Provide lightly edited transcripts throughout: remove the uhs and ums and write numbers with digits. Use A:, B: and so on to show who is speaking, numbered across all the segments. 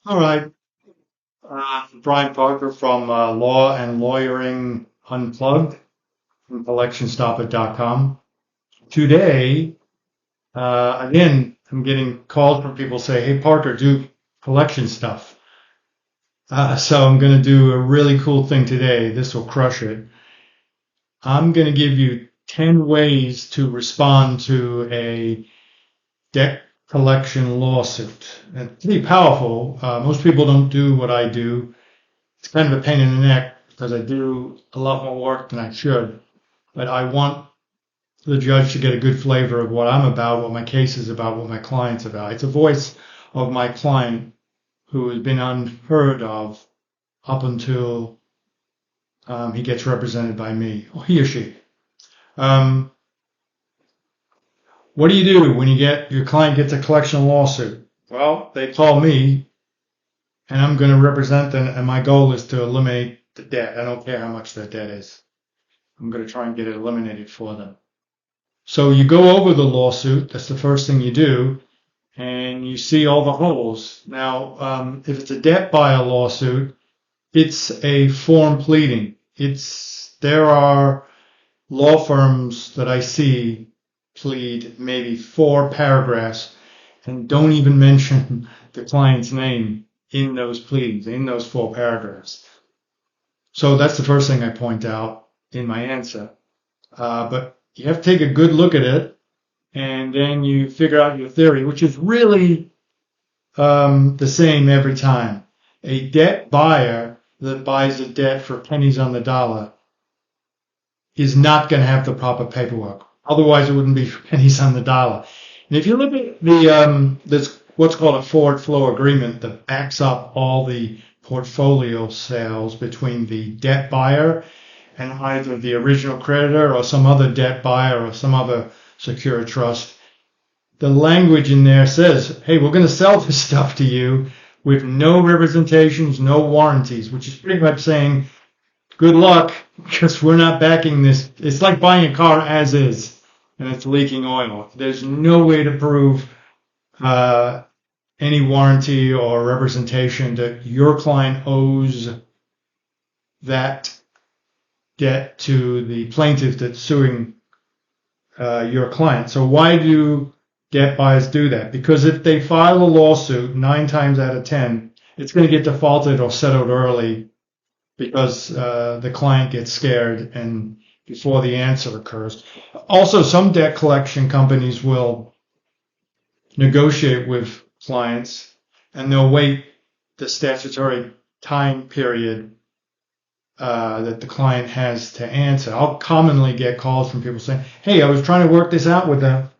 A: All right. Brian Parker from Law and Lawyering Unplugged from collectionstopper.com. Today, again, I'm getting calls from people say, hey, Parker, do collection stuff. So I'm going to do a really cool thing today. This will crush it. I'm going to give you 10 ways to respond to a debt collection lawsuit. And it's pretty powerful. Most people don't do what I do. It's kind of a pain in the neck because I do a lot more work than I should. But I want the judge to get a good flavor of what I'm about, what my case is about, what my client's about. It's a voice of my client who has been unheard of up until he gets represented by me, or he or she. Um, what do you do when your client gets a collection lawsuit? Well, they call me and I'm going to represent them, and my goal is to eliminate the debt. I don't care how much that debt is. I'm going to try and get it eliminated for them. So you go over the lawsuit. That's the first thing you do, and you see all the holes. Now, if it's a debt buyer lawsuit, it's a form pleading. There are law firms that I see plead maybe 4 paragraphs and don't even mention the client's name in those pleadings, in those 4 paragraphs. So that's the first thing I point out in my answer. But you have to take a good look at it, and then you figure out your theory, which is really the same every time. A debt buyer that buys a debt for pennies on the dollar is not going to have the proper paperwork. Otherwise, it wouldn't be for pennies on the dollar. And if you look at this what's called a forward flow agreement that backs up all the portfolio sales between the debt buyer and either the original creditor or some other debt buyer or some other secure trust, the language in there says, hey, we're going to sell this stuff to you with no representations, no warranties, which is pretty much saying, good luck, because we're not backing this. It's like buying a car as is, and it's leaking oil. There's no way to prove any warranty or representation that your client owes that debt to the plaintiff that's suing your client. So why do debt buyers do that? Because if they file a lawsuit 9 times out of 10, it's going to get defaulted or settled early because the client gets scared and before the answer occurs. Also, some debt collection companies will negotiate with clients and they'll wait the statutory time period that the client has to answer. I'll commonly get calls from people saying, hey, I was trying to work this out with them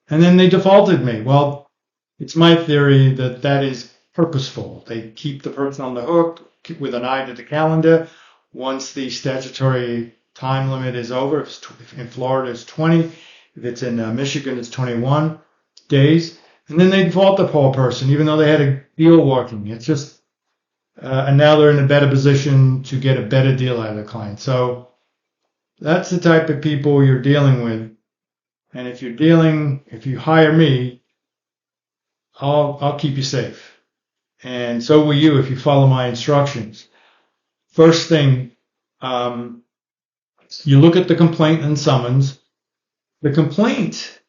A: and then they defaulted me. Well, it's my theory that that is purposeful. They keep the person on the hook with an eye to the calendar. Once the statutory time limit is over, if in Florida it's 20, if it's in Michigan it's 21 days, and then they default the poor person even though they had a deal working. It's just and now they're in a better position to get a better deal out of the client. So that's the type of people you're dealing with. And if you hire me, I'll keep you safe. And so will you if you follow my instructions. First thing, you look at the complaint and summons. The complaint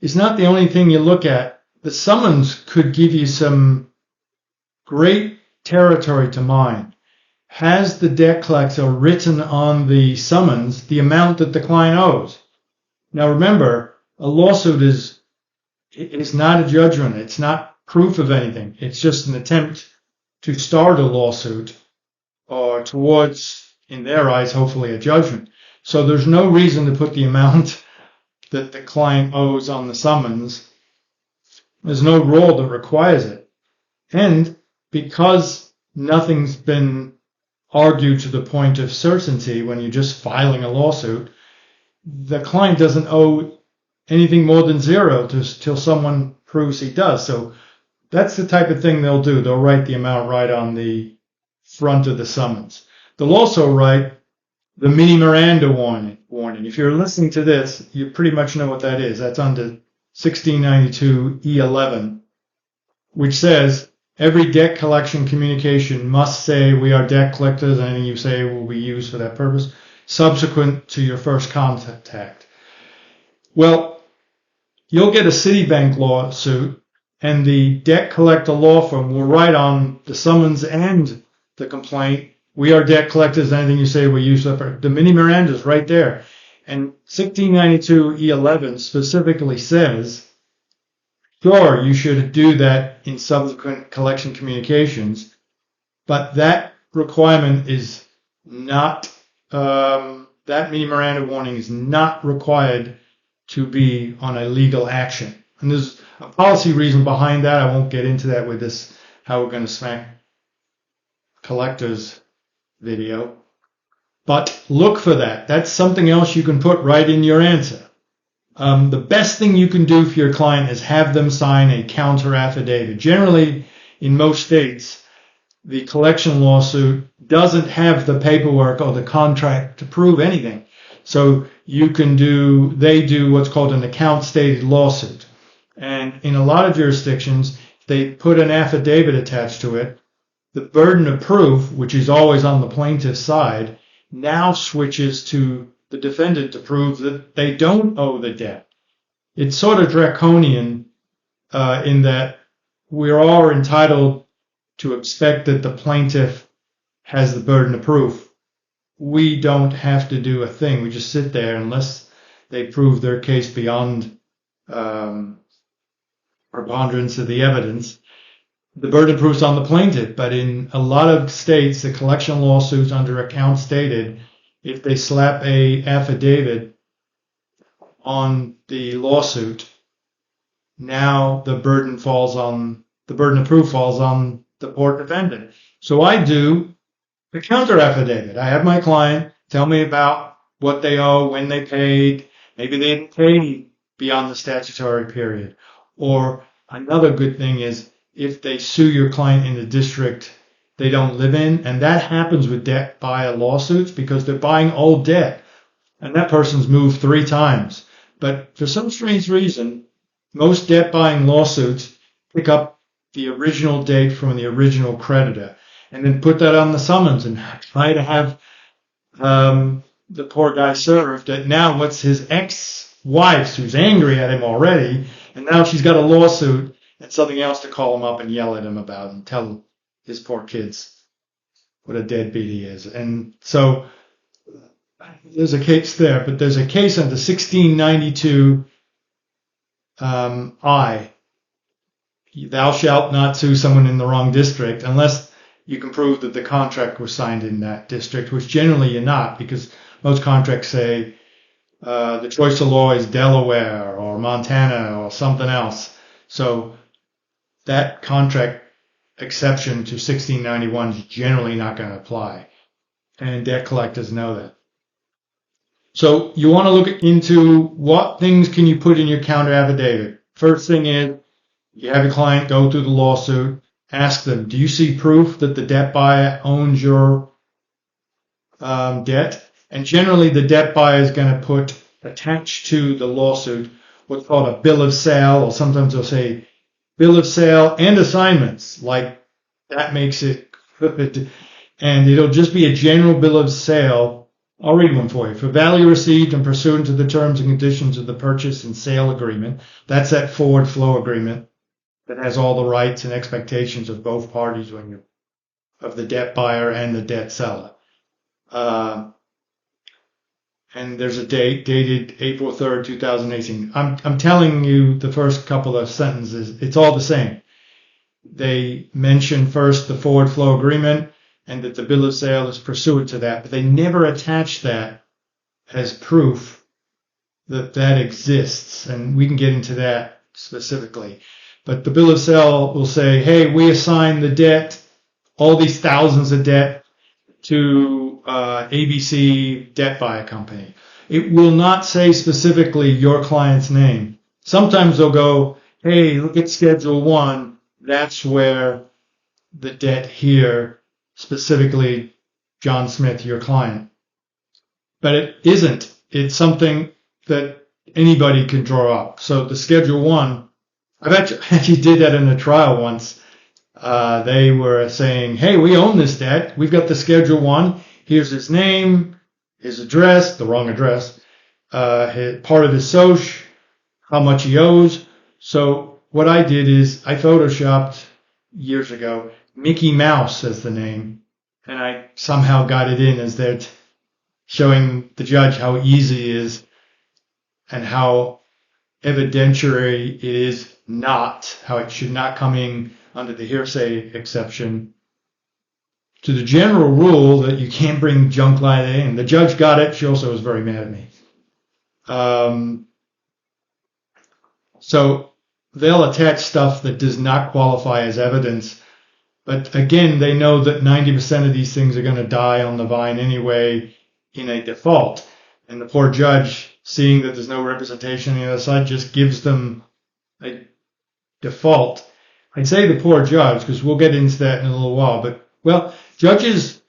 A: is not the only thing you look at. The summons could give you some great territory to mine. Has the debt collector written on the summons the amount that the client owes? Now remember, a lawsuit is not a judgment. It's not proof of anything. It's just an attempt to start a lawsuit or towards, in their eyes, hopefully a judgment. So there's no reason to put the amount that the client owes on the summons. There's no rule that requires it. And because nothing's been argued to the point of certainty when you're just filing a lawsuit, the client doesn't owe anything more than 0 till someone proves he does. So that's the type of thing they'll do. They'll write the amount right on the front of the summons. They'll also write the mini Miranda warning. If you're listening to this, you pretty much know what that is. That's under 1692 E11, which says Every debt collection communication must say we are debt collectors, and anything you say will be used for that purpose, subsequent to your first contact. Well, you'll get a Citibank lawsuit, and the debt collector law firm will write on the summons and the complaint, we are debt collectors, anything you say we use for the mini Miranda's right there. And 1692 E11 specifically says, sure, you should do that in subsequent collection communications, but that requirement is not, that mini Miranda warning is not required to be on a legal action. And there's a policy reason behind that. I won't get into that with this, how we're going to smack collectors video. But look for that. That's something else you can put right in your answer. The best thing you can do for your client is have them sign a counter affidavit. Generally, in most states, the collection lawsuit doesn't have the paperwork or the contract to prove anything. So they do what's called an account stated lawsuit. And in a lot of jurisdictions, they put an affidavit attached to it. The burden of proof, which is always on the plaintiff's side, now switches to the defendant to prove that they don't owe the debt. It's sort of draconian in that we're all entitled to expect that the plaintiff has the burden of proof. We don't have to do a thing. We just sit there unless they prove their case beyond preponderance of the evidence. The burden of proof is on the plaintiff, but in a lot of states, the collection lawsuits under account stated, if they slap a affidavit on the lawsuit, now the burden of proof falls on the poor defendant. So I do the counter affidavit. I have my client tell me about what they owe, when they paid, maybe they didn't pay beyond the statutory period. Or another good thing is if they sue your client in the district they don't live in, and that happens with debt buyer lawsuits because they're buying old debt, and that person's moved 3 times. But for some strange reason, most debt buying lawsuits pick up the original date from the original creditor and then put that on the summons and try to have the poor guy served. That now what's his ex-wife, who's angry at him already, and now she's got a lawsuit and something else to call him up and yell at him about and tell his poor kids what a deadbeat he is. And so there's a case there, but there's a case under 1692 I. Thou shalt not sue someone in the wrong district unless you can prove that the contract was signed in that district, which generally you're not, because most contracts say the choice of law is Delaware or Montana or something else. So that contract exception to 1691 is generally not going to apply, and debt collectors know that. So you want to look into what things can you put in your counter affidavit. First thing is, you have your client go through the lawsuit, ask them, do you see proof that the debt buyer owns your debt? And generally the debt buyer is going to put attached to the lawsuit what's called a bill of sale, or sometimes they'll say bill of sale and assignments, like that makes it good. And it'll just be a general bill of sale. I'll read one for you. For value received and pursuant to the terms and conditions of the purchase and sale agreement, that's that forward flow agreement that has all the rights and expectations of both parties of the debt buyer and the debt seller. And there's a date dated April 3rd, 2018. I'm telling you the first couple of sentences, it's all the same. They mention first the forward flow agreement and that the bill of sale is pursuant to that, but they never attach that as proof that that exists. And we can get into that specifically. But the bill of sale will say, hey, we assign the debt, all these thousands of debt, to ABC Debt Buyer Company. It will not say specifically your client's name. Sometimes they'll go, hey, look at Schedule 1. That's where the debt here, specifically John Smith, your client. But it isn't. It's something that anybody can draw up. So the Schedule 1, I've actually did that in a trial once. They were saying, hey, we own this debt. We've got the Schedule 1. Here's his name, his address, the wrong address, part of his social, how much he owes. So what I did is I photoshopped years ago Mickey Mouse as the name, and I somehow got it in as they're showing the judge how easy it is and how evidentiary it is not, how it should not come in under the hearsay exception to the general rule that you can't bring junk like that in. The judge got it. She also was very mad at me. So they'll attach stuff that does not qualify as evidence. But again, they know that 90% of these things are going to die on the vine anyway in a default. And the poor judge, seeing that there's no representation on the other side, just gives them a default. I'd say the poor judge, because we'll get into that in a little while. But, well, judges,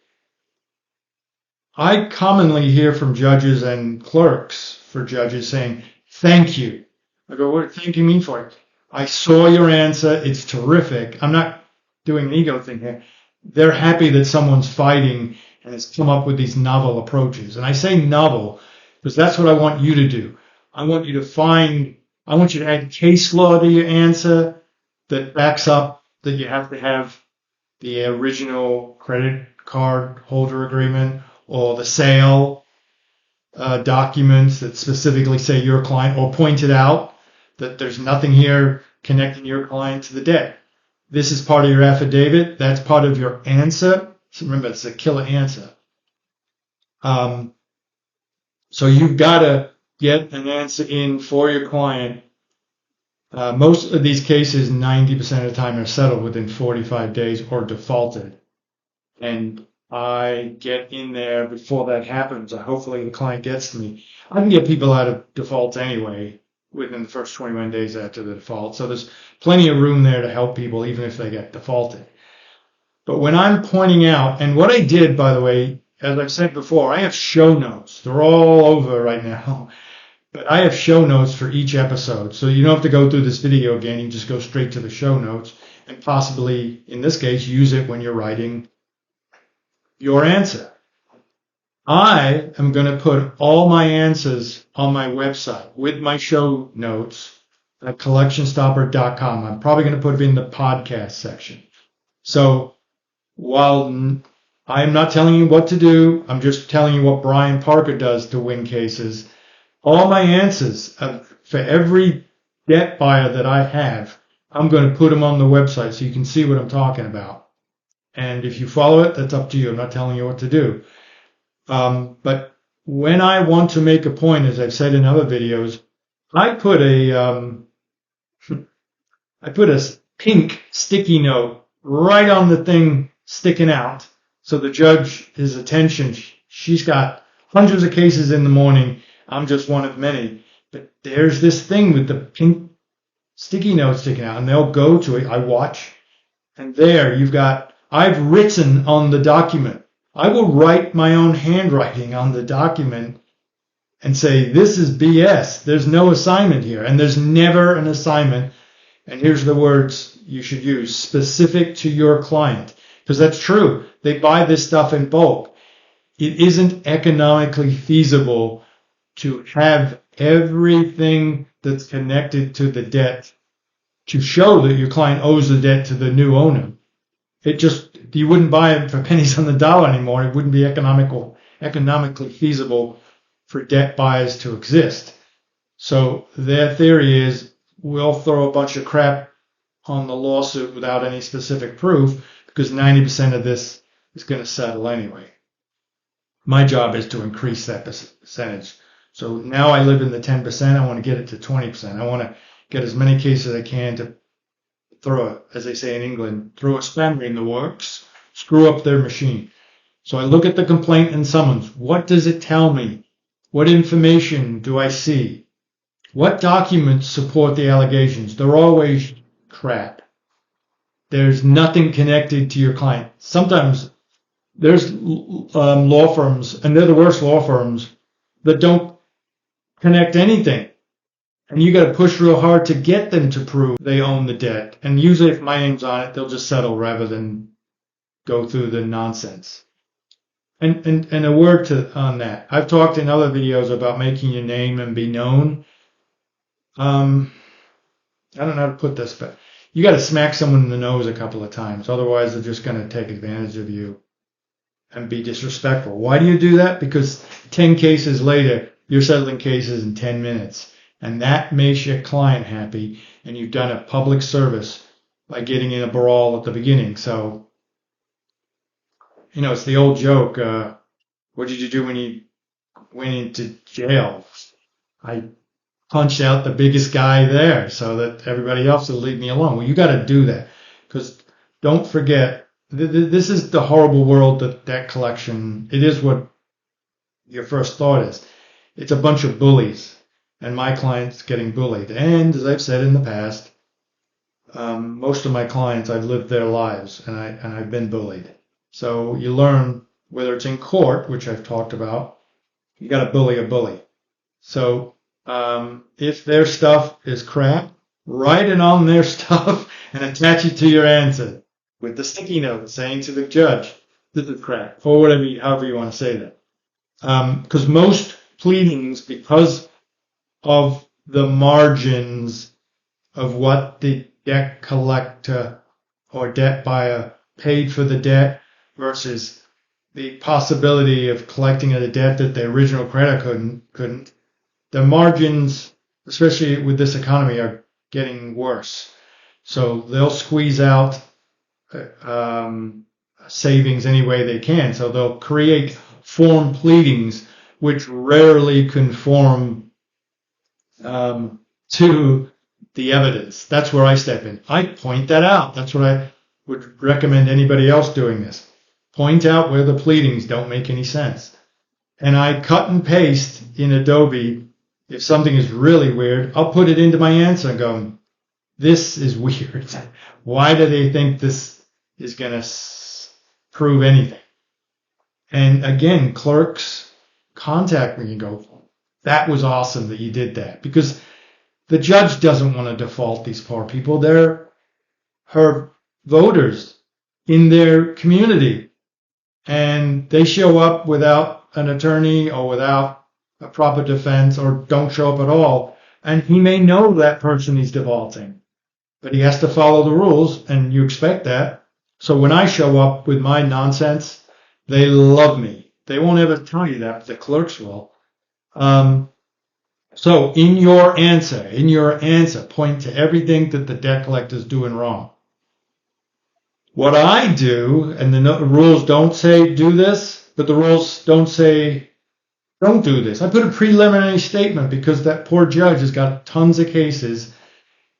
A: I commonly hear from judges and clerks for judges saying, thank you. I go, what thank you mean for it? I saw your answer. It's terrific. I'm not doing an ego thing here. They're happy that someone's fighting and has come up with these novel approaches. And I say novel because that's what I want you to do. I want you to add case law to your answer that backs up that you have to have the original credit card holder agreement or the sale documents that specifically say your client, or point it out that there's nothing here connecting your client to the debt. This is part of your affidavit. That's part of your answer. So remember, it's a killer answer. So you've got to get an answer in for your client. Most of these cases, 90% of the time, are settled within 45 days or defaulted. And I get in there before that happens. Hopefully the client gets to me. I can get people out of default anyway within the first 21 days after the default. So there's plenty of room there to help people even if they get defaulted. But when I'm pointing out, and what I did, by the way, as I've said before, I have show notes. They're all over right now. But I have show notes for each episode. So you don't have to go through this video again. You just go straight to the show notes and possibly, in this case, use it when you're writing your answer. I am going to put all my answers on my website with my show notes at collectionstopper.com. I'm probably going to put it in the podcast section. So while I'm not telling you what to do, I'm just telling you what Brian Parker does to win cases. All my answers for every debt buyer that I have, I'm going to put them on the website so you can see what I'm talking about. And if you follow it, that's up to you. I'm not telling you what to do. But when I want to make a point, as I've said in other videos, I put a pink sticky note right on the thing sticking out. So the judge, his attention, she's got hundreds of cases in the morning. I'm just one of many. But there's this thing with the pink sticky note sticking out, and they'll go to it. I watch, and there you've got, I've written on the document. I will write my own handwriting on the document and say, this is BS. There's no assignment here, and there's never an assignment. And here's the words you should use, specific to your client. Because that's true. They buy this stuff in bulk. It isn't economically feasible to have everything that's connected to the debt to show that your client owes the debt to the new owner. You wouldn't buy it for pennies on the dollar anymore. It wouldn't be economically feasible for debt buyers to exist. So their theory is we'll throw a bunch of crap on the lawsuit without any specific proof because 90% of this is going to settle anyway. My job is to increase that percentage. So now I live in the 10%. I want to get it to 20%. I want to get as many cases as I can to throw, as they say in England, throw a spanner in the works, screw up their machine. So I look at the complaint and summons. What does it tell me? What information do I see? What documents support the allegations? They're always crap. There's nothing connected to your client. Sometimes there's law firms, and they're the worst law firms, that don't connect anything. And you got to push real hard to get them to prove they own the debt. And usually if my name's on it, they'll just settle rather than go through the nonsense. And a word on that. I've talked in other videos about making your name and be known. I don't know how to put this, but you got to smack someone in the nose a couple of times. Otherwise, they're just going to take advantage of you and be disrespectful. Why do you do that? Because 10 cases later, you're settling cases in 10 minutes. And that makes your client happy. And you've done a public service by getting in a brawl at the beginning. So, it's the old joke. What did you do when you went into jail? I punched out the biggest guy there so that everybody else will leave me alone. Well, you got to do that, because don't forget, this is the horrible world that debt collection, it is what your first thought is. It's a bunch of bullies, and my clients getting bullied. And as I've said in the past, most of my clients, I've lived their lives, and I've been bullied. So you learn, whether it's in court, which I've talked about, you got to bully a bully. So if their stuff is crap, write it on their stuff and attach it to your answer with the sticky note saying to the judge, this is crap, or whatever, however you want to say that. Because most pleadings, because of the margins of what the debt collector or debt buyer paid for the debt versus the possibility of collecting a debt that the original creditor couldn't, the margins, especially with this economy, are getting worse. So they'll squeeze out savings any way they can. So they'll create form pleadings which rarely conform to the evidence. That's where I step in. I point that out. That's what I would recommend anybody else doing this. Point out where the pleadings don't make any sense. And I cut and paste in Adobe. If something is really weird, I'll put it into my answer and go, this is weird. Why do they think this is going to prove anything? And again, clerks contact me and go, that was awesome that you did that. Because the judge doesn't want to default these poor people. They're her voters in their community. And they show up without an attorney or without a proper defense, or don't show up at all. And he may know that person he's defaulting, but he has to follow the rules, and you expect that. So when I show up with my nonsense, they love me. They won't ever tell you that, but the clerks will. So in your answer, point to everything that the debt collector is doing wrong. What I do, and the rules don't say do this, but the rules don't say don't do this. I put a preliminary statement because that poor judge has got tons of cases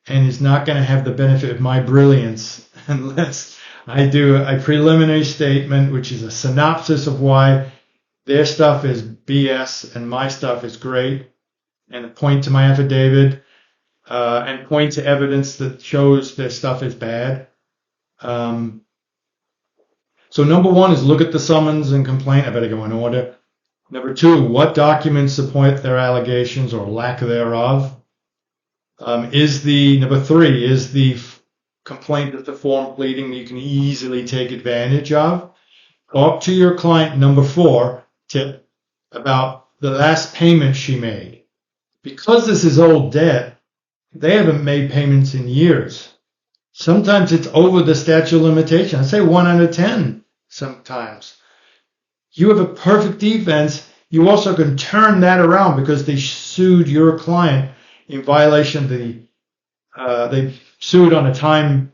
A: and is not going to have the benefit of my brilliance unless I do a preliminary statement, which is a synopsis of why their stuff is BS and my stuff is great, and point to my affidavit and point to evidence that shows their stuff is bad. So number one is look at the summons and complaint. I better go in order. Number two, what documents support their allegations or lack thereof? Number three, is the complaint of the form pleading that you can easily take advantage of? Talk to your client, number four, tip, about the last payment she made. Because this is old debt, they haven't made payments in years. Sometimes it's over the statute of limitations. I say 1 out of 10 sometimes. You have a perfect defense. You also can turn that around because they sued your client in violation of they sued on a time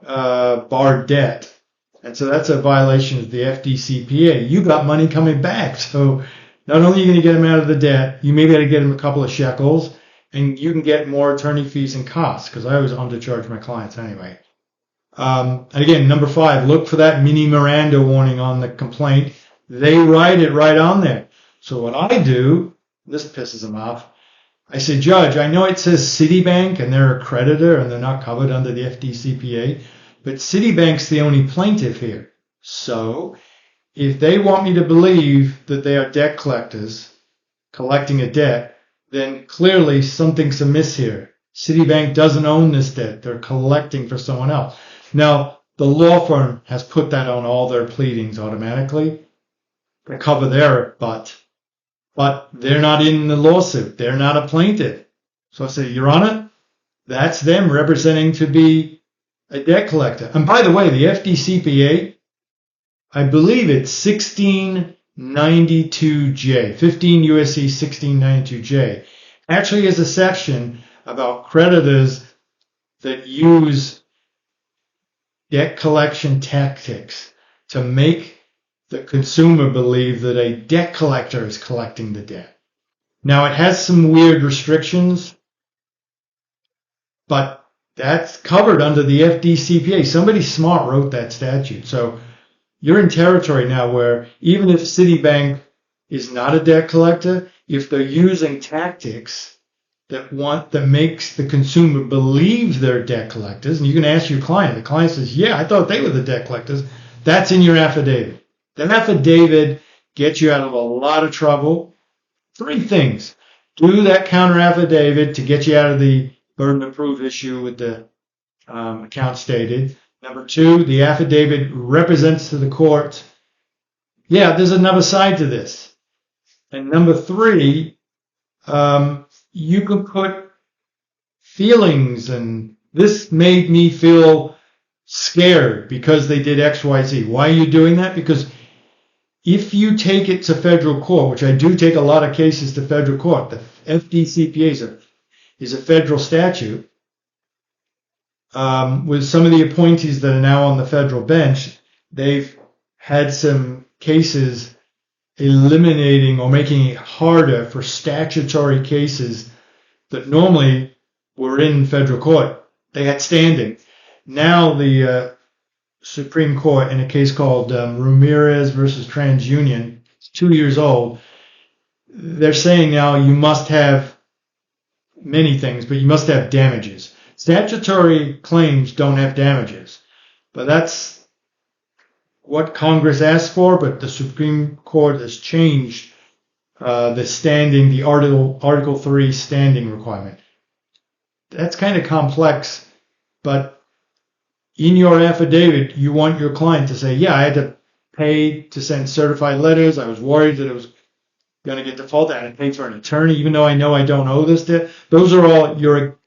A: barred debt. And so that's a violation of the FDCPA. You got money coming back. So not only are you going to get them out of the debt, you may be able to get them a couple of shekels, and you can get more attorney fees and costs, because I always undercharge my clients anyway. And again, number five, look for that mini Miranda warning on the complaint. They write it right on there. So what I do, this pisses them off, I say, Judge, I know it says Citibank and they're a creditor and they're not covered under the FDCPA, but Citibank's the only plaintiff here. So if they want me to believe that they are debt collectors collecting a debt, then clearly something's amiss here. Citibank doesn't own this debt. They're collecting for someone else. Now, the law firm has put that on all their pleadings automatically to cover their butt. But they're not in the lawsuit. They're not a plaintiff. So I say, Your Honor, that's them representing to be a debt collector. And by the way, the FDCPA, I believe it's 1692J, 15 U.S.C. 1692J, actually has a section about creditors that use debt collection tactics to make the consumer believe that a debt collector is collecting the debt. Now, it has some weird restrictions, but that's covered under the FDCPA. Somebody smart wrote that statute. So you're in territory now where even if Citibank is not a debt collector, if they're using tactics that makes the consumer believe they're debt collectors, and you can ask your client. The client says, yeah, I thought they were the debt collectors. That's in your affidavit. That affidavit gets you out of a lot of trouble. 3 things. Do that counter affidavit to get you out of the burden of proof issue with the account stated. Number 2, the affidavit represents to the court, yeah, there's another side to this. And number 3, you can put feelings, and this made me feel scared because they did X, Y, Z. Why are you doing that? Because if you take it to federal court, which I do take a lot of cases to federal court, the FDCPA is a federal statute. With some of the appointees that are now on the federal bench, they've had some cases eliminating or making it harder for statutory cases that normally were in federal court. They had standing. Now the Supreme Court, in a case called Ramirez versus TransUnion, it's 2 years old, they're saying now you must have many things, but you must have damages. Statutory claims don't have damages, but that's what Congress asked for, but the Supreme Court has changed the standing, the Article 3 standing requirement. That's kind of complex, but in your affidavit, you want your client to say, yeah, I had to pay to send certified letters. I was worried that it was going to get defaulted. I had to pay for an attorney, even though I know I don't owe this debt. Those are all, you're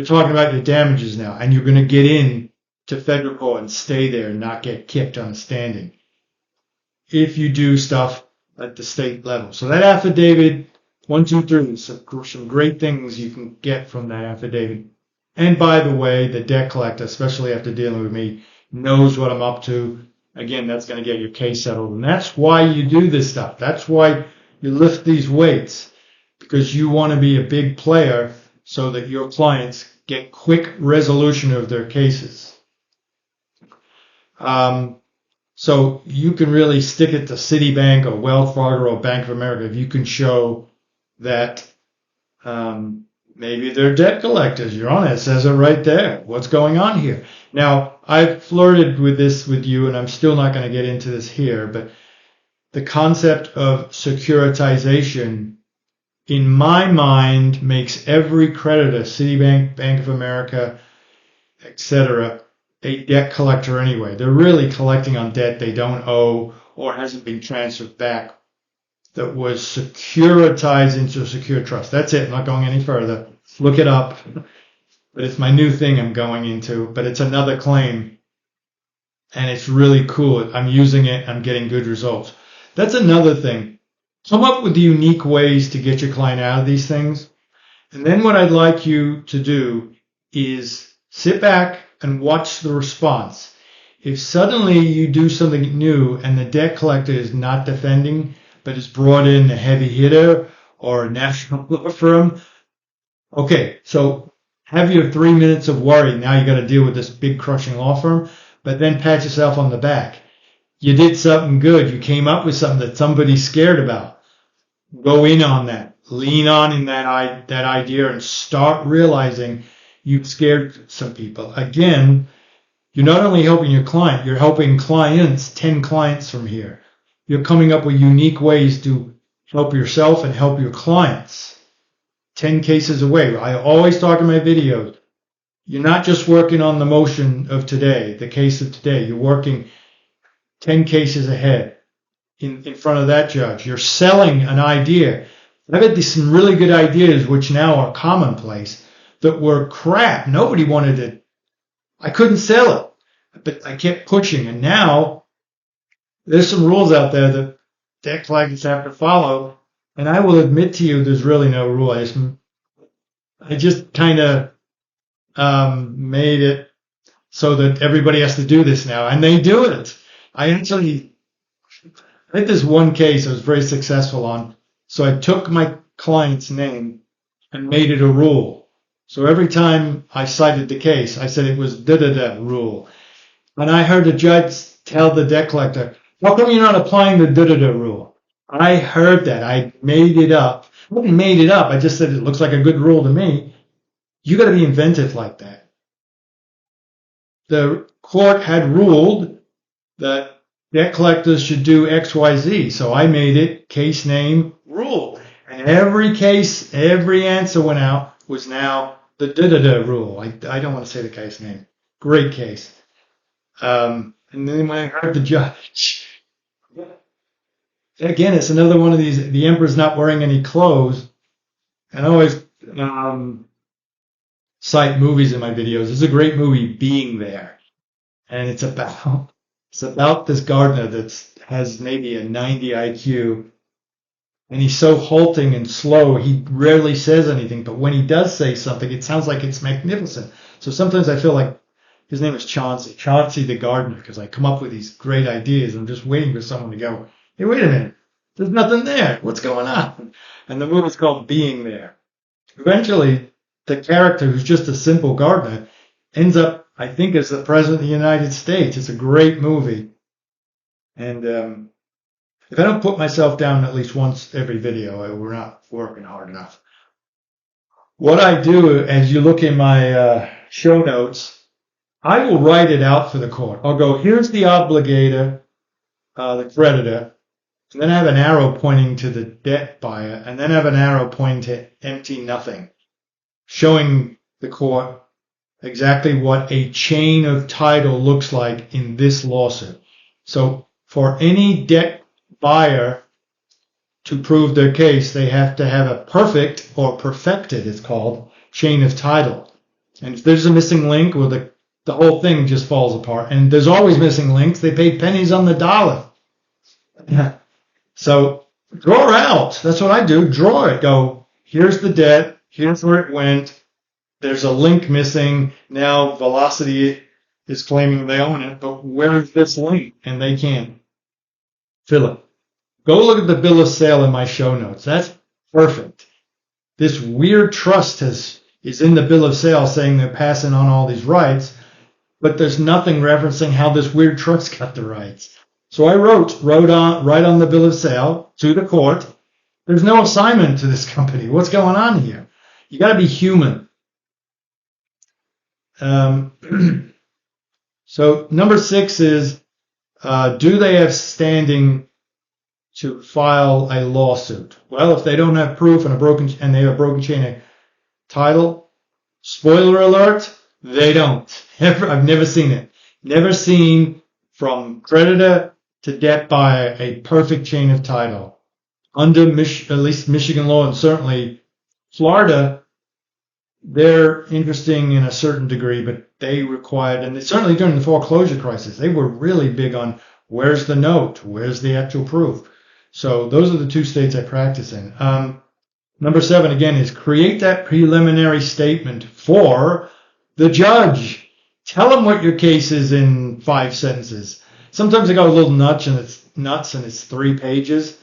A: talking about your damages now, and you're going to get in to federal court and stay there and not get kicked on standing if you do stuff at the state level. So that affidavit, 1, 2, 3, some great things you can get from that affidavit. And by the way, the debt collector, especially after dealing with me, knows what I'm up to. Again, that's going to get your case settled. And that's why you do this stuff. That's why you lift these weights, because you want to be a big player so that your clients get quick resolution of their cases. So you can really stick it to Citibank or Wells Fargo or Bank of America if you can show that maybe they're debt collectors. Your Honor, it says it right there. What's going on here? Now, I've flirted with this with you, and I'm still not going to get into this here, but the concept of securitization, in my mind, makes every creditor, Citibank, Bank of America, etc., a debt collector anyway. They're really collecting on debt they don't owe or hasn't been transferred back that was securitized into a secure trust. That's it. I'm not going any further. Look it up. But it's my new thing I'm going into. But it's another claim. And it's really cool. I'm using it. I'm getting good results. That's another thing. Come up with the unique ways to get your client out of these things. And then what I'd like you to do is sit back and watch the response. If suddenly you do something new and the debt collector is not defending, but is brought in a heavy hitter or a national law firm, okay, so have your 3 minutes of worry. Now you got to deal with this big crushing law firm, but then pat yourself on the back. You did something good. You came up with something that somebody's scared about. Go in on that. Lean on in that idea and start realizing you've scared some people. Again, you're not only helping your client, you're helping clients, 10 clients from here. You're coming up with unique ways to help yourself and help your clients. 10 cases away. I always talk in my videos. You're not just working on the motion of today, the case of today. You're working 10 cases ahead in front of that judge. You're selling an idea. I've had some really good ideas, which now are commonplace, that were crap. Nobody wanted it. I couldn't sell it, but I kept pushing. And now there's some rules out there that debt collectors have to follow. And I will admit to you, there's really no rule. I just kind of made it so that everybody has to do this now, and they do it. I had this one case I was very successful on, so I took my client's name and made it a rule. So every time I cited the case, I said it was da-da-da rule. And I heard a judge tell the debt collector, how come you're not applying the da-da-da rule? I heard that. I made it up. I didn't made it up. I just said it looks like a good rule to me. You got to be inventive like that. The court had ruled that debt collectors should do X, Y, Z. So I made it case name rule. And every case, every answer went out was now the da-da-da rule. I don't want to say the case name. Great case. And then when I heard the judge, again, it's another one of these, the emperor's not wearing any clothes. And I always cite movies in my videos. There's a great movie, Being There. And it's about this gardener that has maybe a 90 IQ. And he's so halting and slow, he rarely says anything. But when he does say something, it sounds like it's magnificent. So sometimes I feel like his name is Chauncey the gardener, because I come up with these great ideas. I'm just waiting for someone to go, hey, wait a minute. There's nothing there. What's going on? And the movie's called Being There. Eventually, the character, who's just a simple gardener, ends up, I think, as the president of the United States. It's a great movie. And if I don't put myself down at least once every video, we're not working hard enough. What I do, as you look in my show notes, I will write it out for the court. I'll go, here's the obligator, the creditor, and then I have an arrow pointing to the debt buyer, and then I have an arrow pointing to empty nothing, showing the court exactly what a chain of title looks like in this lawsuit. So for any debt buyer to prove their case, they have to have a perfect, or perfected, it's called, chain of title. And if there's a missing link, well, the whole thing just falls apart. And there's always missing links. They pay pennies on the dollar. So draw out. That's what I do. Draw it. Go, here's the debt. Here's where it went. There's a link missing. Now Velocity is claiming they own it, but where is this link? And they can't fill it. Go look at the bill of sale in my show notes. That's perfect. This weird trust is in the bill of sale saying they're passing on all these rights, but there's nothing referencing how this weird trust got the rights. So I wrote right on the bill of sale to the court, there's no assignment to this company. What's going on here? You got to be human. So number 6 is, do they have standing to file a lawsuit? Well, if they don't have proof and they have a broken chain of title, spoiler alert, they don't. I've never seen it. Never seen from creditor to debt buyer a perfect chain of title. Under at least Michigan law, and certainly Florida, they're interesting in a certain degree, but they required, and certainly during the foreclosure crisis, they were really big on where's the note, where's the actual proof. So those are the 2 states I practice in. Number 7, again, is create that preliminary statement for the judge. Tell them what your case is in 5 sentences. Sometimes I go a little nuts and it's 3 pages,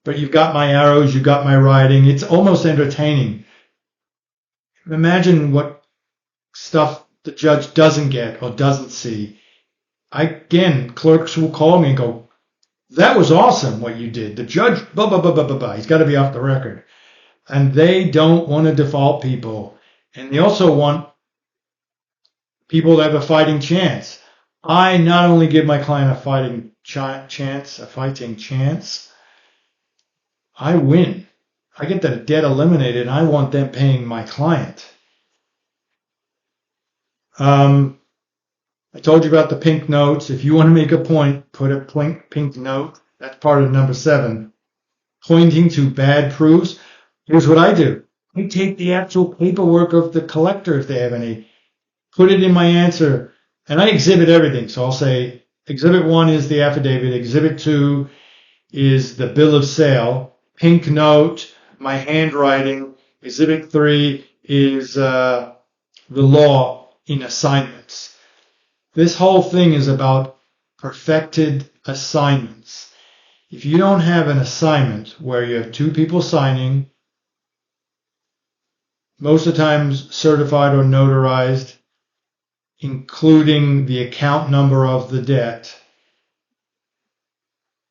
A: but you've got my arrows, you've got my writing. It's almost entertaining. Imagine what stuff the judge doesn't get or doesn't see. Again, clerks will call me and go, that was awesome what you did. The judge, blah, blah, blah, blah, blah, blah. He's got to be off the record. And they don't want to default people. And they also want people to have a fighting chance. I not only give my client a fighting chance, I win. I get the debt eliminated, and I want them paying my client. I told you about the pink notes. If you want to make a point, put a pink note. That's part of number 7. Pointing to bad proofs. Here's what I do. I take the actual paperwork of the collector, if they have any, put it in my answer, and I exhibit everything. So I'll say, Exhibit 1 is the affidavit. Exhibit 2 is the bill of sale. Pink note, my handwriting. Exhibit 3 is the law in assignments. This whole thing is about perfected assignments. If you don't have an assignment where you have 2 people signing, most of the times certified or notarized, including the account number of the debt,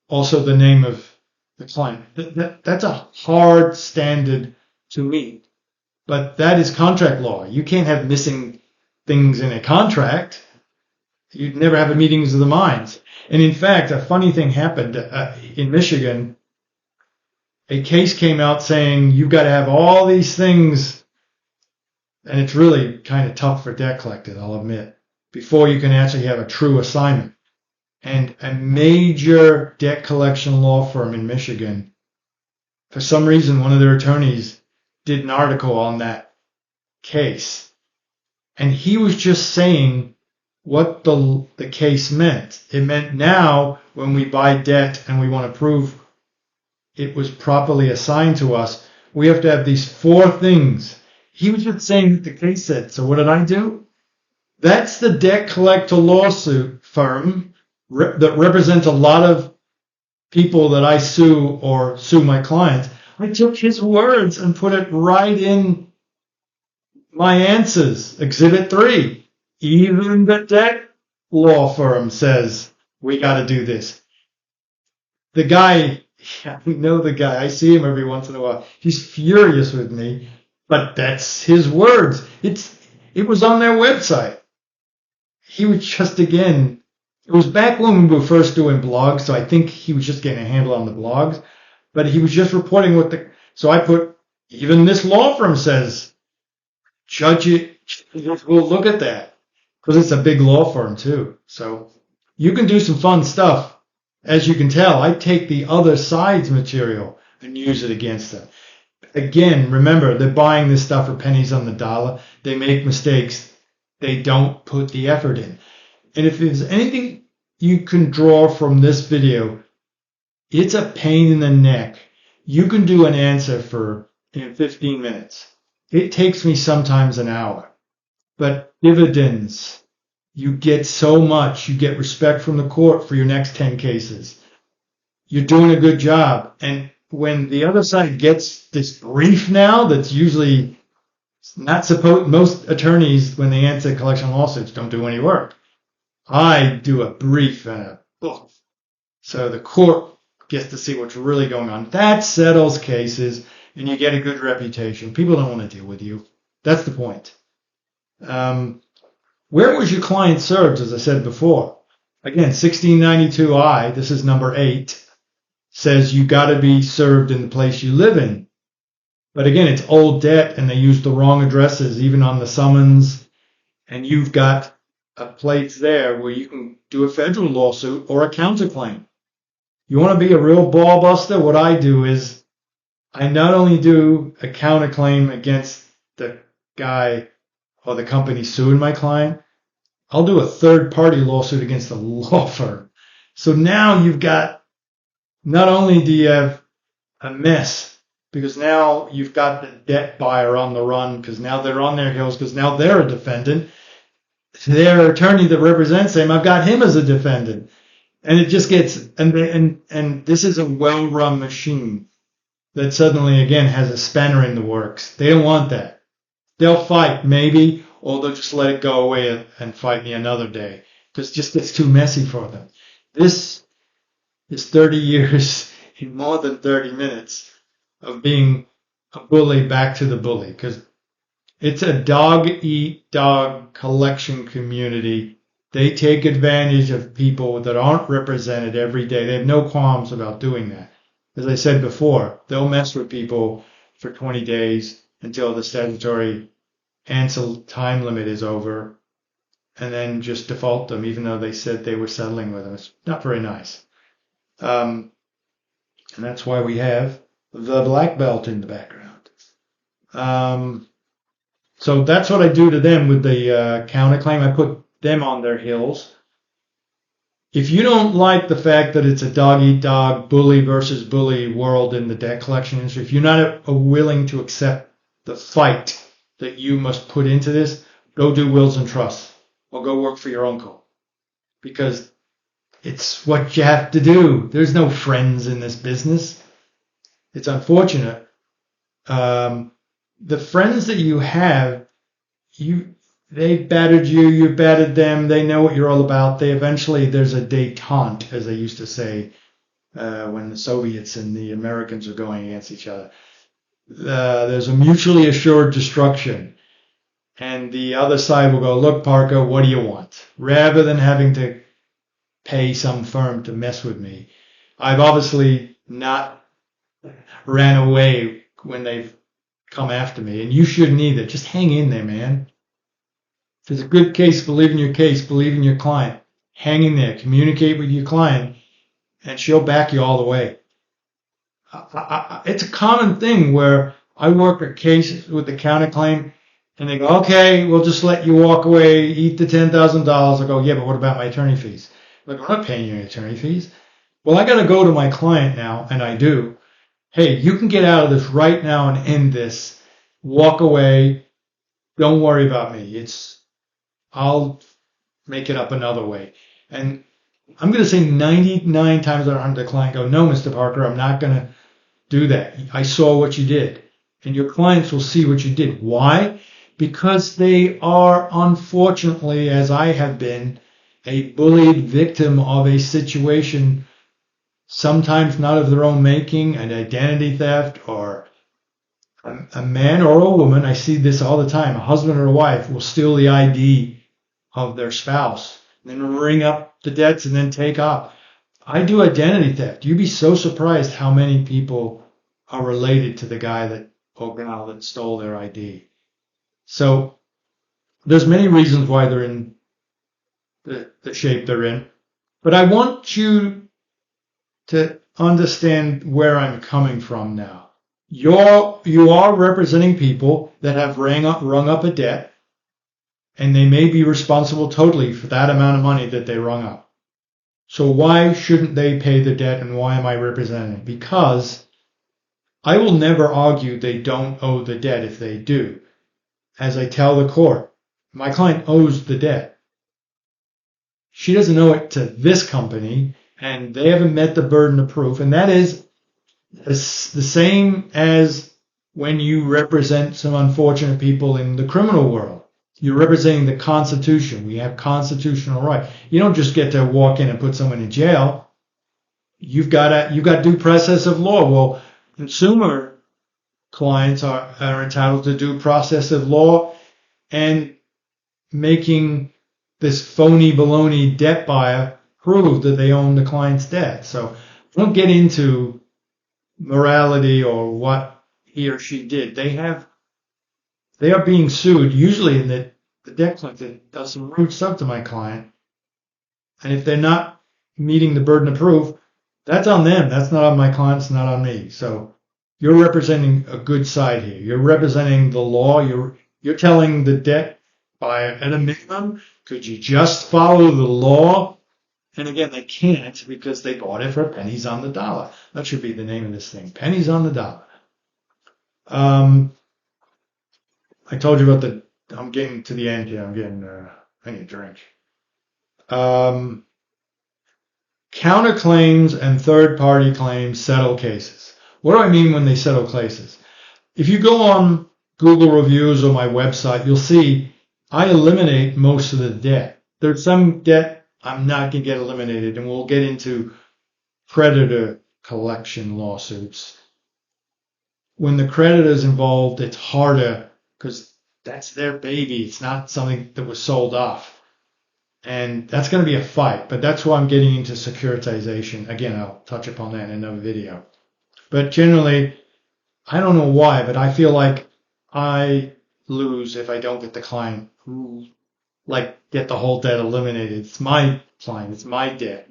A: also the name of the client. That's a hard standard to meet, but that is contract law. You can't have missing things in a contract. You'd never have a meetings of the minds. And in fact, a funny thing happened in Michigan. A case came out saying you've got to have all these things, and it's really kind of tough for debt collectors, I'll admit, before you can actually have a true assignment. And a major debt collection law firm in Michigan, for some reason, one of their attorneys did an article on that case. And he was just saying what the case meant. It meant now when we buy debt and we want to prove it was properly assigned to us, we have to have these 4 things. He was just saying what the case said. So what did I do? That's the debt collector lawsuit firm that represents a lot of people that I sue or sue my clients. I took his words and put it right in my answers. Exhibit 3. Even the debt law firm says we got to do this. The guy, we know the guy. I see him every once in a while. He's furious with me, but that's his words. It was on their website. He was just, again, it was back when we were first doing blogs, so I think he was just getting a handle on the blogs, but he was just reporting so I put, even this law firm says, judge it, we'll look at that. Because it's a big law firm too. So you can do some fun stuff. As you can tell, I take the other side's material and use it against them. Again, remember, they're buying this stuff for pennies on the dollar. They make mistakes. They don't put the effort in. And if there's anything you can draw from this video, it's a pain in the neck. You can do an answer in 15 minutes. It takes me sometimes an hour. But dividends, you get so much. You get respect from the court for your next 10 cases. You're doing a good job. And when the other side gets this brief now, that's usually not supposed, most attorneys, when they answer collection lawsuits, don't do any work. I do a brief and a book. So the court gets to see what's really going on. That settles cases, and you get a good reputation. People don't want to deal with you. That's the point. Where was your client served, as I said before? Again, 1692I, this is number 8, says you got to be served in the place you live in. But again, it's old debt, and they use the wrong addresses, even on the summons. And you've got a place there where you can do a federal lawsuit or a counterclaim. You want to be a real ball buster? What I do is I not only do a counterclaim against the guy or the company suing my client, I'll do a third-party lawsuit against the law firm. So now you've got, not only do you have a mess, because now you've got the debt buyer on the run, because now they're on their heels, because now they're a defendant. Their attorney that represents them, I've got him as a defendant. And it just gets, and this is a well-run machine that suddenly, again, has a spanner in the works. They don't want that. They'll fight, maybe, or they'll just let it go away and fight me another day, because it just gets too messy for them. This is 30 years in more than 30 minutes of being a bully back to the bully, because it's a dog-eat-dog collection community. They take advantage of people that aren't represented every day. They have no qualms about doing that. As I said before, they'll mess with people for 20 days until the statutory answer time limit is over, and then just default them even though they said they were settling with them. It's not very nice. And that's why we have the black belt in the background. So that's what I do to them with the counterclaim. I put them on their heels. If you don't like the fact that it's a dog-eat-dog, bully versus bully world in the debt collection industry, if you're not willing to accept the fight that you must put into this, go do wills and trusts or go work for your uncle, because it's what you have to do. There's no friends in this business. It's unfortunate. The friends that you have, they battered you, you battered them, they know what you're all about. There's a détente, as they used to say, when the Soviets and the Americans were going against each other. There's a mutually assured destruction. And the other side will go, look, Parker, what do you want? Rather than having to pay some firm to mess with me. I've obviously not ran away when they've come after me, and you shouldn't either. Just hang in there, man. If it's a good case, believe in your case, believe in your client. Hang in there, communicate with your client, and she'll back you all the way. It's a common thing where I work a case with the counterclaim, and they go, okay, we'll just let you walk away, eat the $10,000. I go, yeah, but what about my attorney fees? Like, I'm not paying you any attorney fees. Well, I got to go to my client now, and I do. Hey, you can get out of this right now and end this. Walk away. Don't worry about me. I'll make it up another way. And I'm going to say 99 times out of 100, the client go, no, Mr. Parker, I'm not going to do that. I saw what you did. And your clients will see what you did. Why? Because they are, unfortunately, as I have been, a bullied victim of a situation, sometimes not of their own making, an identity theft, or a man or a woman. I see this all the time. A husband or a wife will steal the ID of their spouse, then ring up the debts and then take off. I do identity theft. You'd be so surprised how many people are related to the guy or gal that stole their ID. So there's many reasons why they're in the shape they're in. But I want you to understand where I'm coming from now. You are representing people that have rung up a debt, and they may be responsible totally for that amount of money that they rung up. So why shouldn't they pay the debt, and why am I representing? Because I will never argue they don't owe the debt if they do. As I tell the court, my client owes the debt. She doesn't owe it to this company, and they haven't met the burden of proof. And that is the same as when you represent some unfortunate people in the criminal world. You're representing the Constitution. We have constitutional right. You don't just get to walk in and put someone in jail. You've got due process of law. Well, consumer clients are entitled to due process of law, and making this phony baloney debt buyer prove that they own the client's debt. So don't get into morality or what he or she did. They are being sued, usually in the debt collector does some rude stuff to my client. And if they're not meeting the burden of proof, that's on them. That's not on my client. It's not on me. So you're representing a good side here. You're representing the law. You're telling the debt buyer, at a minimum, could you just follow the law? And again, they can't, because they bought it for pennies on the dollar. That should be the name of this thing. Pennies on the dollar. I told you about I'm getting to the end here. I need a drink. Counterclaims and third-party claims settle cases. What do I mean when they settle cases? If you go on Google reviews or my website, you'll see I eliminate most of the debt. There's some debt I'm not going to get eliminated, and we'll get into creditor collection lawsuits. When the creditor's involved, it's harder because that's their baby. It's not something that was sold off. And that's going to be a fight, but that's why I'm getting into securitization. Again, I'll touch upon that in another video. But generally, I don't know why, but I feel like I lose if I don't get the client who, like, get the whole debt eliminated. It's my client. It's my debt.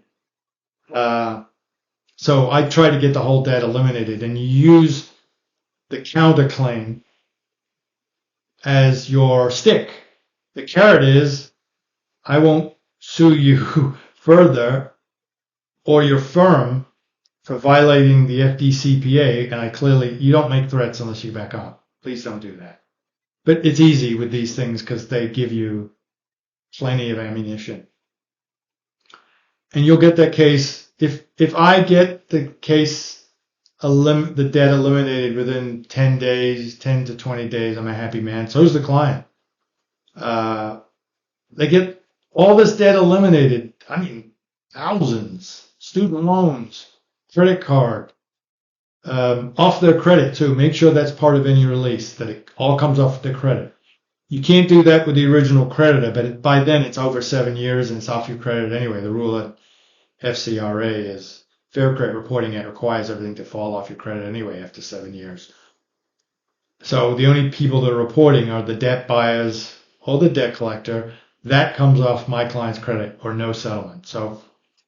A: So I try to get the whole debt eliminated, and you use the counterclaim as your stick. The carrot is, I won't sue you further or your firm for violating the FDCPA, and you don't make threats unless you back up. Please don't do that. But it's easy with these things because they give you plenty of ammunition. And you'll get that case, if I get the case, the debt eliminated within 10 days, 10 to 20 days, I'm a happy man. So is the client. They get all this debt eliminated. I mean, thousands. Student loans, credit card, off their credit too. Make sure that's part of any release, that it all comes off their credit. You can't do that with the original creditor, but by then it's over 7 years and it's off your credit anyway. The rule at FCRA is Fair Credit Reporting Act requires everything to fall off your credit anyway after 7 years. So the only people that are reporting are the debt buyers or the debt collector. That comes off my client's credit or no settlement. So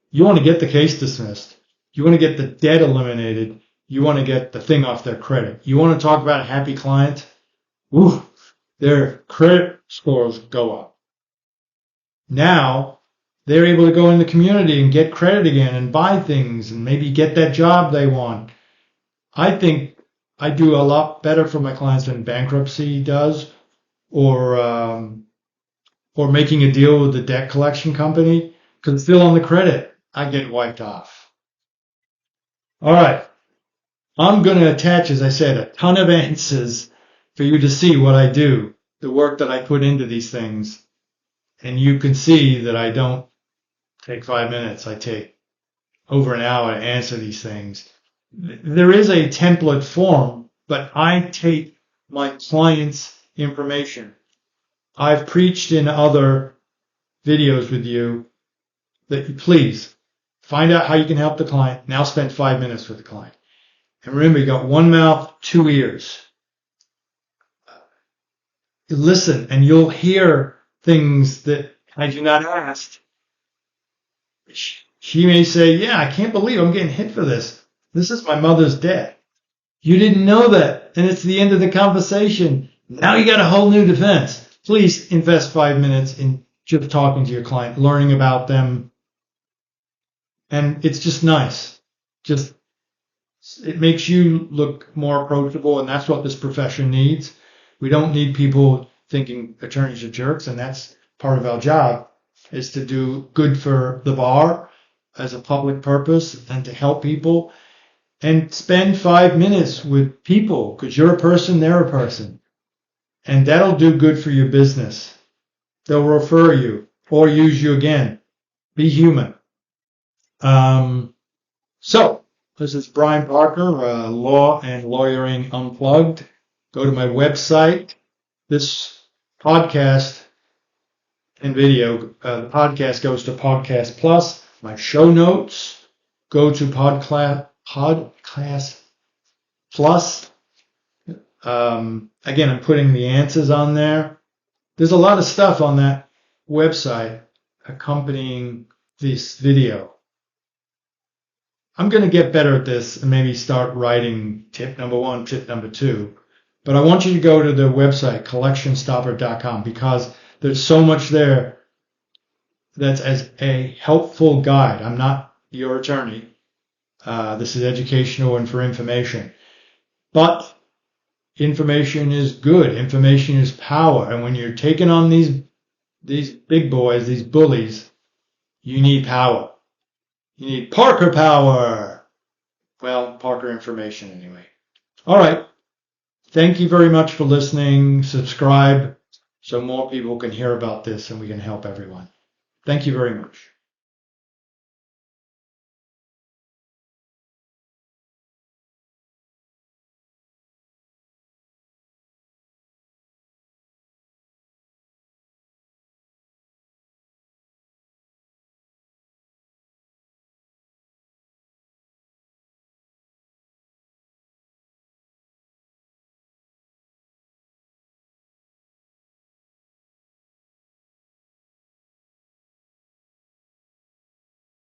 A: you want to get the case dismissed. You want to get the debt eliminated. You want to get the thing off their credit. You want to talk about a happy client? Ooh, their credit scores go up. Now they're able to go in the community and get credit again and buy things and maybe get that job they want. I think I do a lot better for my clients than bankruptcy does, or making a deal with the debt collection company, because it's still on the credit. I get wiped off. All right. I'm going to attach, as I said, a ton of answers for you to see what I do, the work that I put into these things. And you can see that I don't take 5 minutes. I take over an hour to answer these things. There is a template form, but I take my client's information. I've preached in other videos with you that you please find out how you can help the client. Now spend 5 minutes with the client. And remember, you got one mouth, 2 ears. Listen, and you'll hear things that had you not asked. She may say, yeah, I can't believe I'm getting hit for this. This is my mother's debt. You didn't know that. And it's the end of the conversation. Now you got a whole new defense. Please invest 5 minutes in just talking to your client, learning about them. And it's just nice. It makes you look more approachable, and that's what this profession needs. We don't need people thinking attorneys are jerks, and that's part of our job, is to do good for the bar as a public purpose and to help people. And spend 5 minutes with people, because you're a person, they're a person. And that'll do good for your business. They'll refer you or use you again. Be human. So, this is Brian Parker, Law and Lawyering Unplugged. Go to my website. This podcast and video, the podcast goes to Podcast Plus. My show notes go to Podcast Plus. Again, I'm putting the answers on there. There's a lot of stuff on that website accompanying this video. I'm going to get better at this and maybe start writing tip number 1, tip number 2. But I want you to go to the website, collectionstopper.com, because there's so much there that's as a helpful guide. I'm not your attorney. This is educational and for information. But information is good. Information is power. And when you're taking on these big boys, these bullies, you need power. You need Parker power. Well, Parker information anyway. All right. Thank you very much for listening. Subscribe so more people can hear about this and we can help everyone. Thank you very much.